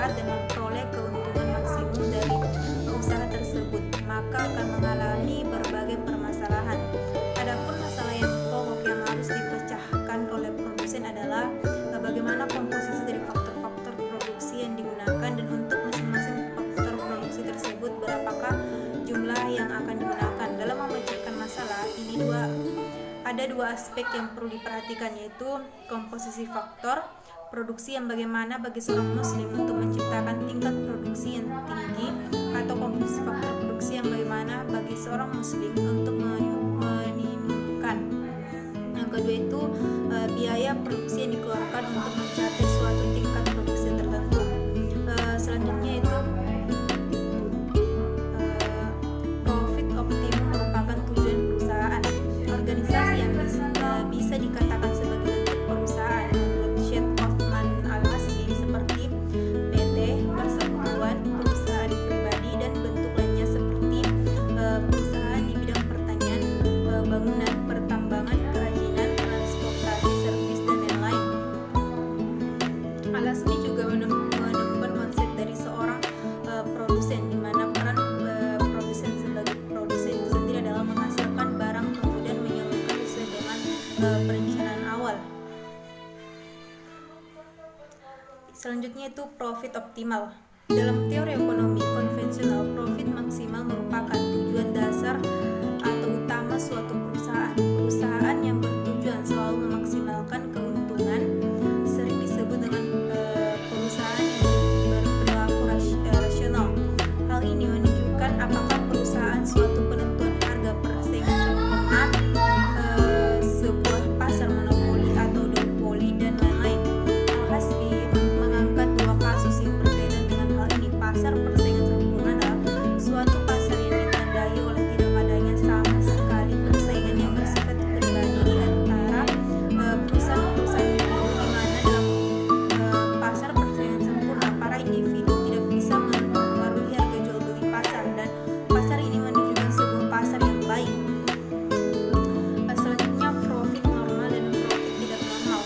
masyarakat dan memperoleh keuntungan maksimum dari usaha tersebut, maka akan mengalami berbagai permasalahan. Adapun masalah yang pokok yang harus dipecahkan oleh produsen adalah bagaimana komposisi dari faktor-faktor produksi yang digunakan, dan untuk masing-masing faktor produksi tersebut berapakah jumlah yang akan digunakan. Dalam memecahkan masalah ini ada dua aspek yang perlu diperhatikan, yaitu komposisi faktor produksi yang bagaimana bagi seorang muslim untuk menciptakan tingkat produksi yang tinggi, atau komposisi faktor produksi yang bagaimana bagi seorang muslim untuk meningkatkan. Yang kedua itu biaya produksi yang dikeluarkan untuk mencapai suatu tingkat produksi tertentu. Selanjutnya itu profit optimum merupakan tujuan perusahaan. Organisasi yang bisa dikatakan sebagai bentuk perusahaan menurut Syed Othman Al-Hasbi seperti PT, persekutuan, perusahaan pribadi, dan bentuk lainnya seperti perusahaan di bidang pertanian, bangunan, pertambangan, kerajinan, transportasi, servis, dan lain-lain. Al-Hasbi juga menemukan konsep dari seorang produsen, di mana peran produsen sebagai produsen itu sendiri adalah menghasilkan barang kemudian menyalurkan sesuai dengan perencanaan awal. Selanjutnya itu profit optimal. Dalam teori ekonomi konvensional, profit maksimal merupakan tujuan dasar atau utama suatu perusahaan. Perusahaan yang bertujuan selalu memaksimalkan keuntungan sering disebut dengan perusahaan yang berperilaku rasional. Hal ini menunjukkan apakah perusahaan suatu penentuan harga persaingan sempurna, sebuah pasar monopoli atau duopoli, dan lain-lain. Al-Hasbi mengangkat dua kasus yang berkaitan dengan hal ini. Pasar persaingan sempurna adalah suatu pasar yang ditandai oleh tidak adanya sama sekali persaingan yang bersifat pribadi di antara perusahaan-perusahaan itu, di mana dalam pasar persaingan sempurna para individu tidak bisa mempengaruhi harga jual beli pasar, dan pasar ini menunjukkan sebuah pasar yang baik. Selanjutnya profit normal dan profit tidak normal.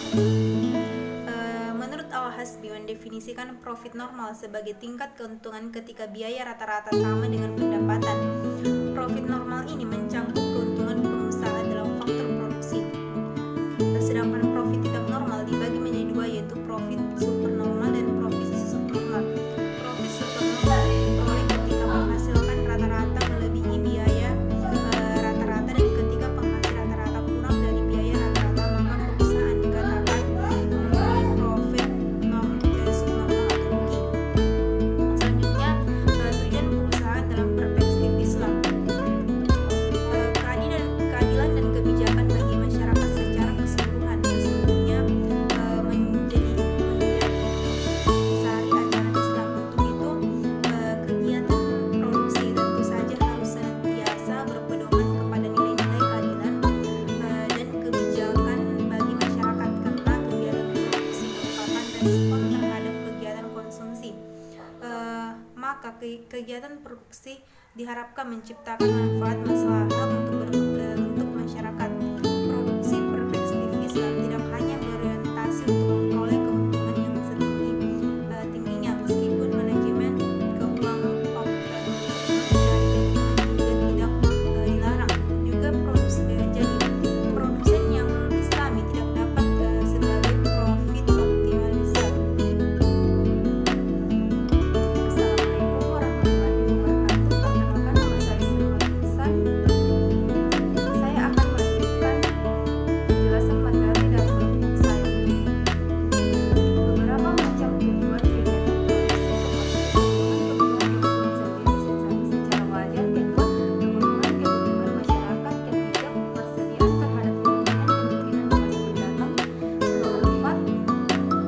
Menurut Al-Hasbi mendefinisikan profit normal sebagai tingkat keuntungan ketika biaya rata-rata sama dengan pendapatan. Profit normal ini mencangkup keuntungan pengusaha dalam faktor produksi. Sedangkan profit tidak normal dibagi menjadi dua, yaitu profit supernormal dan profit subnormal. Profit supernormal diperoleh ketika penghasilan rata-rata melebihi biaya rata-rata, dan ketika penghasilan rata-rata kurang dari biaya rata-rata, maka perusahaan dikatakan memiliki profit subnormal atau rugi. Selanjutnya tujuan perusahaan dalam perspektif Islam. Keadilan dan kebijakan bagi masyarakat secara keseluruhan yang sesungguhnya menjadi sari ajaran Islam. Untuk itu kegiatan produksi tentu saja harus senantiasa berpedoman kepada nilai-nilai keadilan dan kebijakan bagi masyarakat, karena kegiatan produksi merupakan respon terhadap kegiatan konsumsi. Maka kegiatan produksi diharapkan menciptakan manfaat maslahat untuk masyarakat. Produksi berperspektif Islam tidak hanya berorientasi untuk memperoleh keuntungan yang tingginya, meskipun manajemen keuangan optimisme mencari keuntungan juga tidak dilarang. Juga produsen yang Islami tidak dapat sebagai profit optimizer. Assalamualaikum warahmatullahi wabarakatuh. Perkenalkan, nama saya Sri Ihsan. Saya akan melanjutkan penjelasan materi dari kelompok saya. Beberapa macam tujuan kegiatan produksi seperti kebutuhan sendiri secara wajar, kedua kebutuhan masyarakat, ketiga persediaan terhadap kemungkinan di masa mendatang, keempat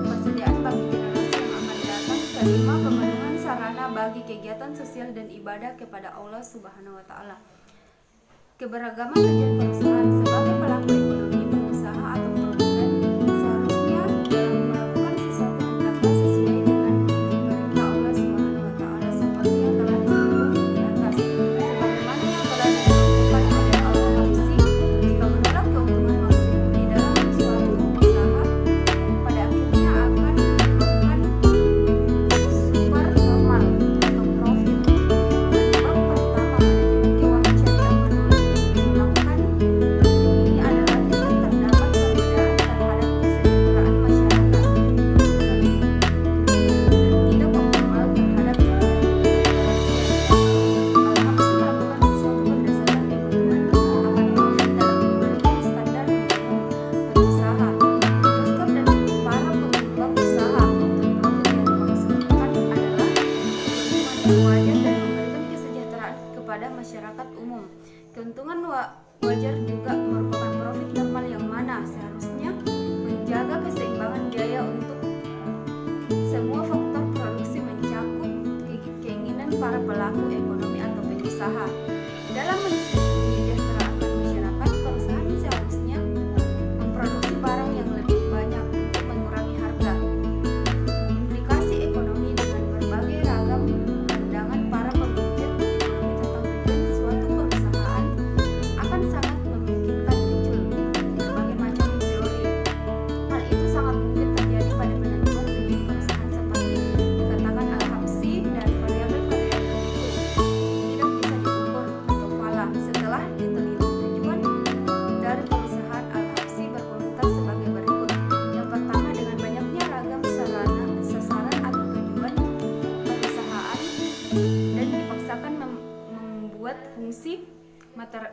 persediaan bagi generasi yang akan datang, kelima pemenuhan sarana bagi kegiatan sosial dan ibadah kepada Allah Subhanahu wa Ta'ala. Keberagaman tujuan perusahaan sebagai pelaku ekonomi, pengusaha atau produsen seharusnya dalam melakukan sesuatu hendaklah sesuai dengan perintah Allah Subhanahu wa Ta'ala seperti yang telah disebut di atas. Sebagaimana yang telah ditentukan oleh Al-Habsyi, jika menolak keuntungan maksimum di dalam suatu usaha, pada akhirnya akan menyebabkan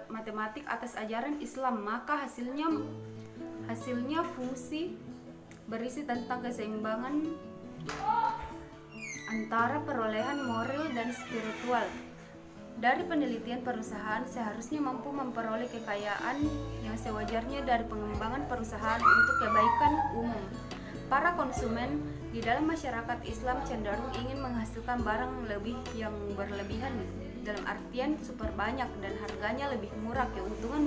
matematik atas ajaran Islam, maka hasilnya fungsi berisi tentang keseimbangan antara perolehan moral dan spiritual. Dari penelitian perusahaan seharusnya mampu memperoleh kekayaan yang sewajarnya dari pengembangan perusahaan untuk kebaikan umum. Para konsumen di dalam masyarakat Islam cenderung ingin menghasilkan barang yang berlebihan, dalam artian super banyak dan harganya lebih murah, keuntungan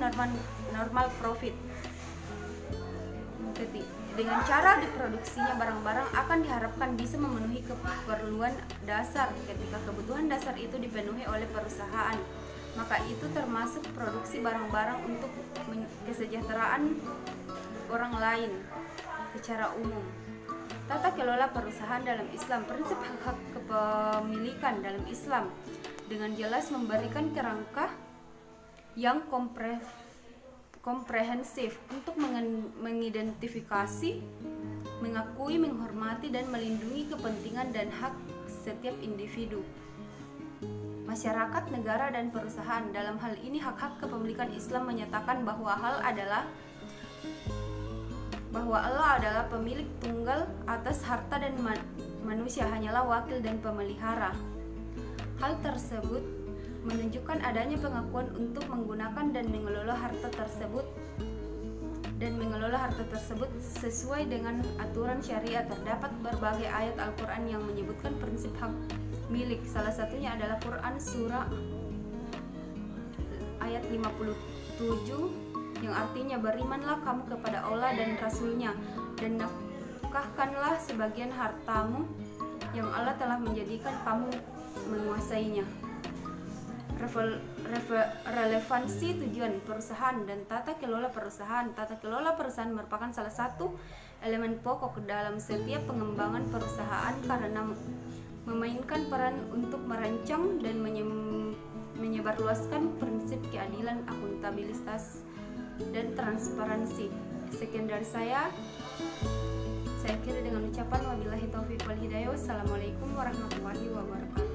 normal profit. Dengan cara diproduksinya barang-barang akan diharapkan bisa memenuhi keperluan dasar. Ketika kebutuhan dasar itu dipenuhi oleh perusahaan, maka itu termasuk produksi barang-barang untuk kesejahteraan orang lain secara umum. Tata kelola perusahaan dalam Islam. Prinsip hak kepemilikan dalam Islam dengan jelas memberikan kerangka yang komprehensif untuk mengidentifikasi, mengakui, menghormati, dan melindungi kepentingan dan hak setiap individu, masyarakat, negara, dan perusahaan. Dalam hal ini, hak-hak kepemilikan Islam menyatakan bahwa Allah adalah pemilik tunggal atas harta dan manusia hanyalah wakil dan pemelihara. Hal tersebut menunjukkan adanya pengakuan untuk menggunakan dan mengelola harta tersebut sesuai dengan aturan syariat. Terdapat berbagai ayat Al-Quran yang menyebutkan prinsip hak milik. Salah satunya adalah Quran surah ayat 57 yang artinya, berimanlah kamu kepada Allah dan Rasul-Nya dan nafkahkanlah sebagian hartamu yang Allah telah menjadikan kamu menguasainya. Relevansi tujuan perusahaan dan tata kelola perusahaan. Tata kelola perusahaan merupakan salah satu elemen pokok dalam setiap pengembangan perusahaan karena memainkan peran untuk merancang dan menyebarluaskan prinsip keadilan, akuntabilitas, dan transparansi. Sekian dari saya akhiri dengan ucapan wabillahi taufiq wal hidayah. Wassalamualaikum warahmatullahi wabarakatuh.